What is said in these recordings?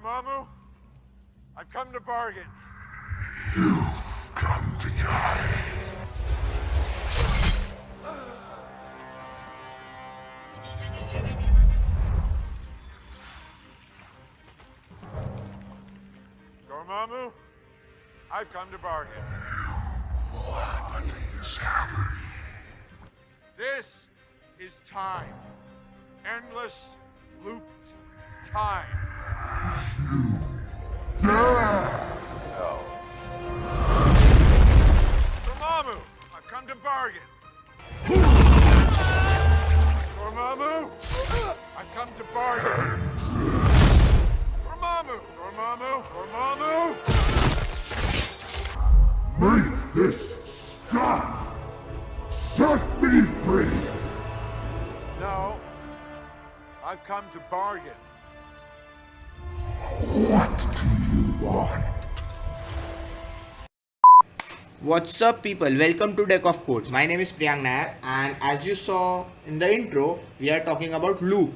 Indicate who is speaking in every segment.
Speaker 1: Dormammu, I've come to bargain.
Speaker 2: You've come to die.
Speaker 1: Dormammu, I've come to bargain.
Speaker 2: What is happening?
Speaker 1: This is time. Endless, looped time. Dormammu, I've come to bargain. Dormammu, I've come to bargain. Dormammu, Dormammu, Dormammu.
Speaker 2: Make this stop! Set me free!
Speaker 1: No, I've come to bargain.
Speaker 2: What do you want?
Speaker 3: What's up people, welcome to Deck of Codes. My name is Priyank Nair and as you saw in the intro, we are talking about loop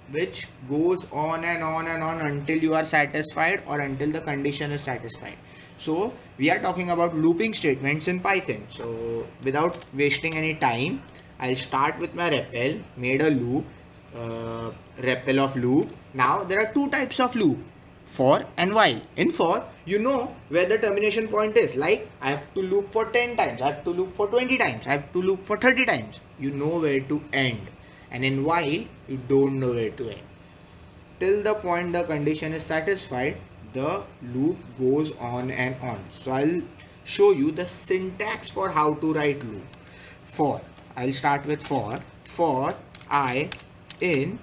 Speaker 3: which goes on and on and on until you are satisfied or until the condition is satisfied. So we are talking about looping statements in Python. So without wasting any time, I'll start with my REPL, made a loop, REPL of loop. Now there are two types of loop, for and while. In for, you know where the termination point is. Like I have to loop for 10 times, I have to loop for 20 times, I have to loop for 30 times. You know where to end. And in while, you don't know where to end. Till the point the condition is satisfied, the loop goes on and on. So I'll show you the syntax for how to write loop. For, I'll start with for I in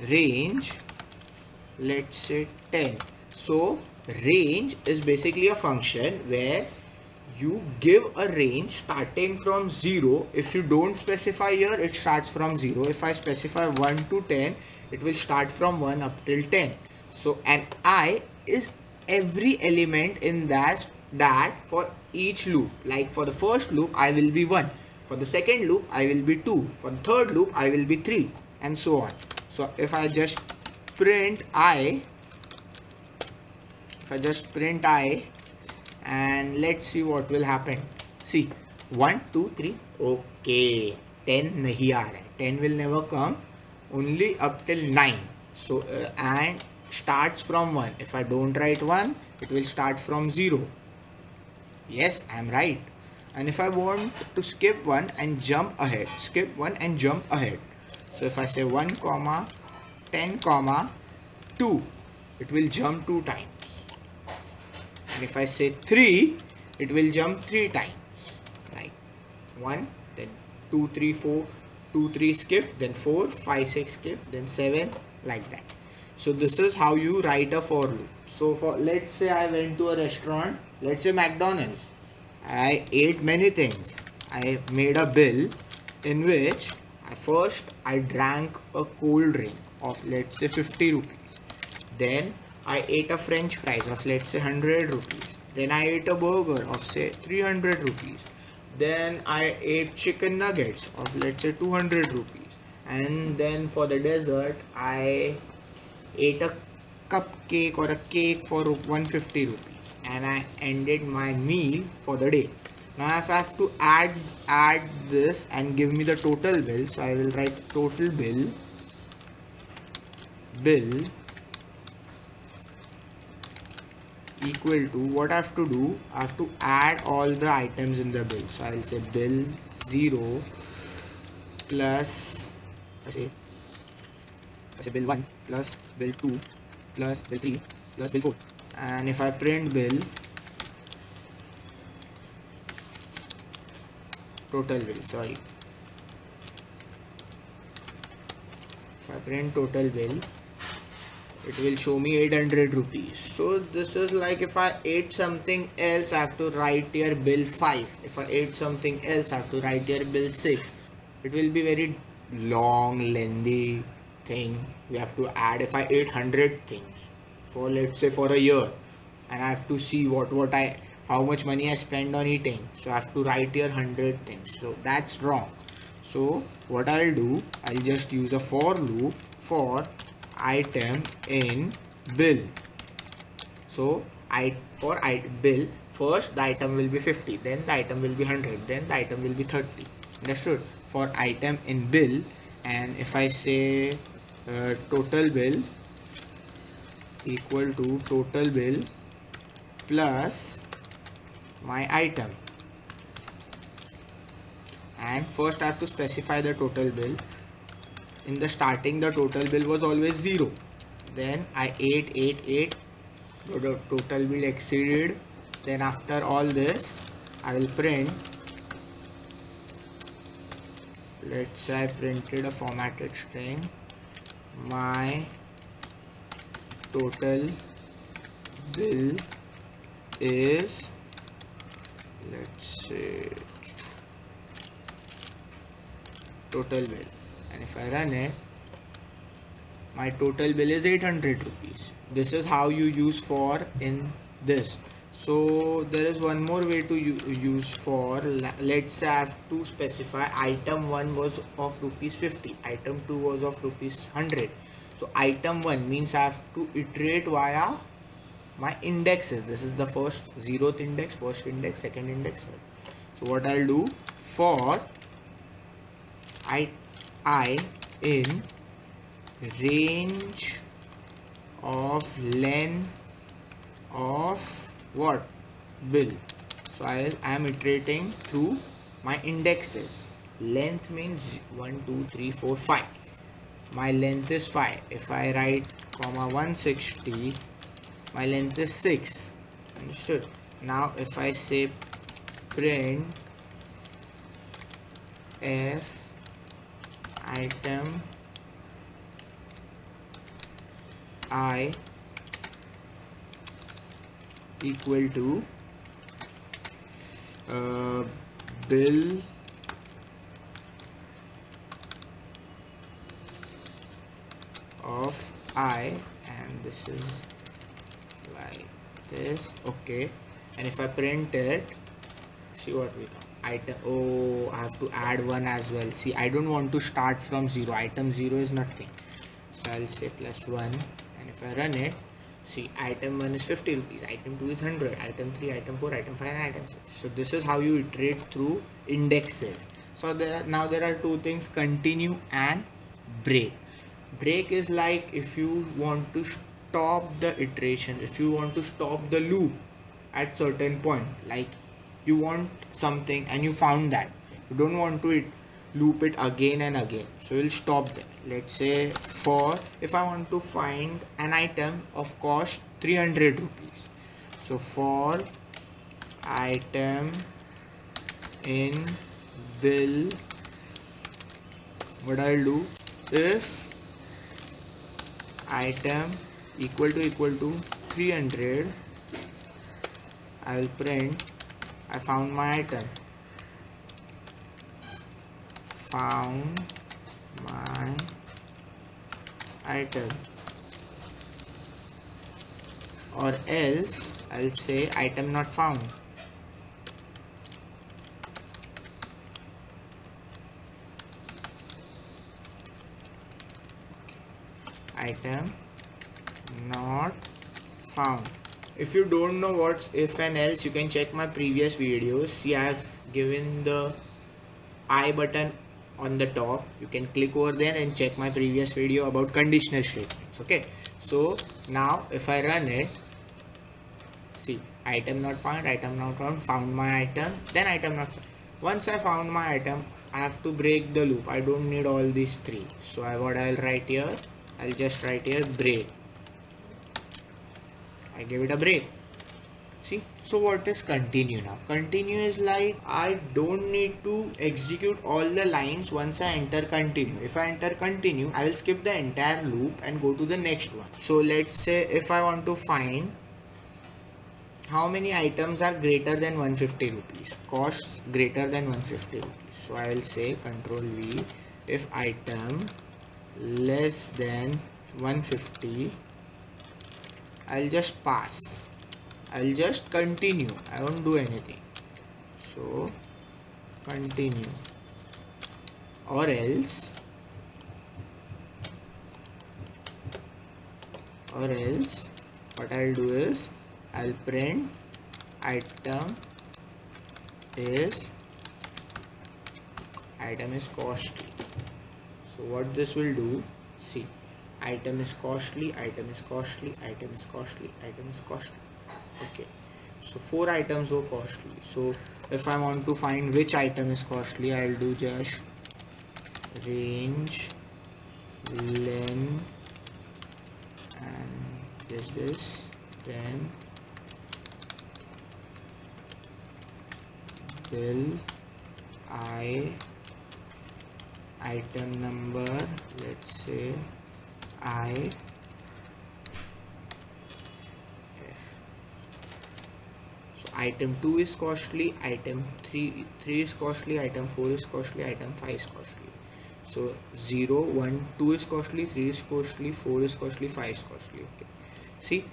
Speaker 3: range, let's say 10. So range is basically a function where you give a range starting from 0. If you don't specify here, it starts from 0. If I specify 1 to 10, it will start from 1 up till 10. So an I is every element in that for each loop. Like for the first loop, I will be 1. For the second loop, I will be 2. For the third loop, I will be 3, and so on. So if I just print I, and let's see what will happen. See, 1 2 3, okay, 10 nahi aa raha hai, 10 will never come, only up till 9. So and starts from 1. If I don't write 1, it will start from 0. Yes, I'm right. And if I want to skip 1 and jump ahead, so if I say 1 comma 10 comma 2, it will jump 2 times. And if I say 3, it will jump 3 times. Like 1, then 2 3 4, 2 3 skip, then 4 5 6 skip, then 7, like that. So this is how you write a for loop. So for, let's say I went to a restaurant, let's say McDonald's. I ate many things. I made a bill in which I drank a cold drink of, let's say, 50 rupees. Then I ate a french fries of, let's say, 100 rupees. Then I ate a burger of, say, 300 rupees. Then I ate chicken nuggets of, let's say, 200 rupees. And then for the dessert, I ate a cupcake or a cake for 150 rupees. And I ended my meal for the day. Now if I have to add this and give me the total bill, so I will write total bill equal to, what I have to do, I have to add all the items in the bill. So I will say bill 0 plus, I say bill 1 plus bill 2 plus bill 3 plus bill 4. And if I print bill, total bill, sorry. If I print total bill, it will show me 800 rupees. So this is like if I ate something else, I have to write here bill 5. If I ate something else, I have to write here bill 6. It will be very long, lengthy thing. We have to add. If I ate 100 things for, let's say, for a year, and I have to see how much money I spend on eating, so I have to write here 100 things. So that's wrong. So what I'll do, I'll just use a for loop for item in bill. So for bill, first the item will be 50, then the item will be 100, then the item will be 30. Understood? For item in bill, and if I say total bill equal to total bill plus my item, and first I have to specify the total bill. In the starting the total bill was always 0, then I 8, the total bill exceeded. Then after all this I will print, let's say I printed a formatted string, my total bill is, let's say, total bill, and if I run it, my total bill is 800 rupees. This is how you use for in this. So there is one more way to use for. Let's say I have to specify item 1 was of rupees 50, item 2 was of rupees 100. So item 1 means I have to iterate via my indexes. This is the first 0th index, first index, second index. So what I'll do, for I in range of length of what, bill. So I am iterating through my indexes. Length means 1 2 3 4 5. My length is 5. If I write comma 160, my length is 6. Understood? Now if I say print f item I equal to bill of I, and this is like this. Okay, and if I print it, see what we got. Item, oh, I have to add 1 as well. See, I don't want to start from 0. Item 0 is nothing, so I'll say plus 1, and if I run it, see, item 1 is 50 rupees, item 2 is 100, item 3, item 4, item 5, and item 6. So this is how you iterate through indexes. So now there are two things, continue and break. Break is like if you want to stop the iteration, if you want to stop the loop at certain point, like you want something and you found that, you don't want to loop it again and again, so you'll stop there. Let's say for, if I want to find an item of cost 300 rupees, so for item in bill, what I'll do, if item equal to 300, I'll print I found my item, found my item, or else I'll say item not found. Item not found. If you don't know what's if and else, you can check my previous videos. See, I have given the I button on the top. You can click over there and check my previous video about conditional statements. Okay, so now if I run it, see, item not found, item not found, found my item, then item not found. Once I found my item, I have to break the loop. I don't need all these three. So what I'll write here, I'll just write here break. I give it a break. See, so what is continue now? Continue is like I don't need to execute all the lines once I enter continue. If I enter continue, I will skip the entire loop and go to the next one. So let's say if I want to find how many items are greater than 150 rupees, costs greater than 150 rupees. So I will say control V, if item less than 150, I'll just pass, I'll just continue, I won't do anything. So continue, or else or else what I'll do is I'll print item is costly. So what this will do, see, item is costly, item is costly, item is costly, item is costly. Okay, so 4 items were costly. So if I want to find which item is costly, I'll do just range len and this, then bill item number, let's say I F. So item 2 is costly, item 3 is costly, item 4 is costly, item 5 is costly. So 0, 1, 2 is costly, 3 is costly, 4 is costly, 5 is costly. Okay, see,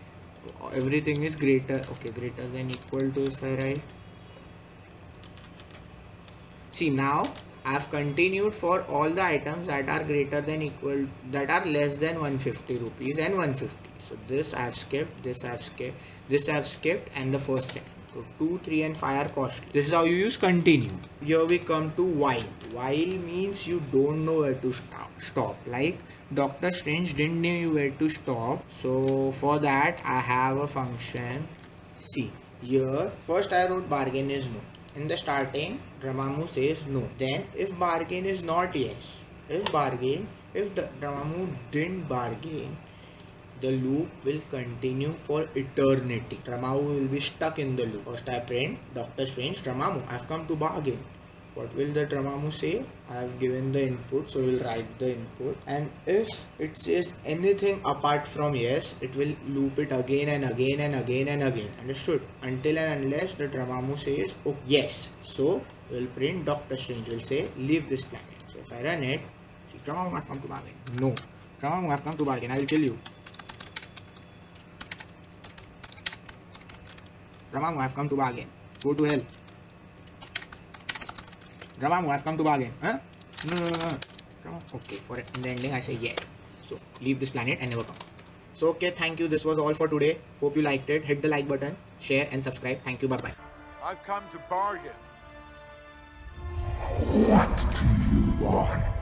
Speaker 3: everything is greater, okay, greater than equal to, if I write, see, now I have continued for all the items that are greater than equal, that are less than 150 rupees and 150. So this I have skipped, this I have skipped, this I have skipped, and the first set. So 2, 3 and 5 are costly. This is how you use continue. Here we come to while. While means you don't know where to stop. Like Doctor Strange didn't know where to stop. So for that I have a function. See, here first I wrote bargain is no. In the starting, Dormammu says no. Then if bargain is not yes, if Dormammu didn't bargain, the loop will continue for eternity. Dormammu will be stuck in the loop. First I print Doctor Strange, Dormammu, I've come to bargain. What will the Dormammu say? I have given the input, so we'll write the input. And if it says anything apart from yes, it will loop it again and again and again and again. Understood? Until and unless the Dormammu says, oh yes. So we'll print Doctor Strange will say, leave this planet. So if I run it, see, Dormammu, I've come to bargain. No. Dormammu, I've come to bargain. I will kill you. Dormammu, I've come to bargain. Go to hell. Dormammu, I've come to bargain. Huh? No. Okay, for it. In the ending, I say yes. So, leave this planet and never come. So, okay, thank you. This was all for today. Hope you liked it. Hit the like button, share and subscribe. Thank you. Bye-bye.
Speaker 1: I've come to bargain.
Speaker 2: What do you want?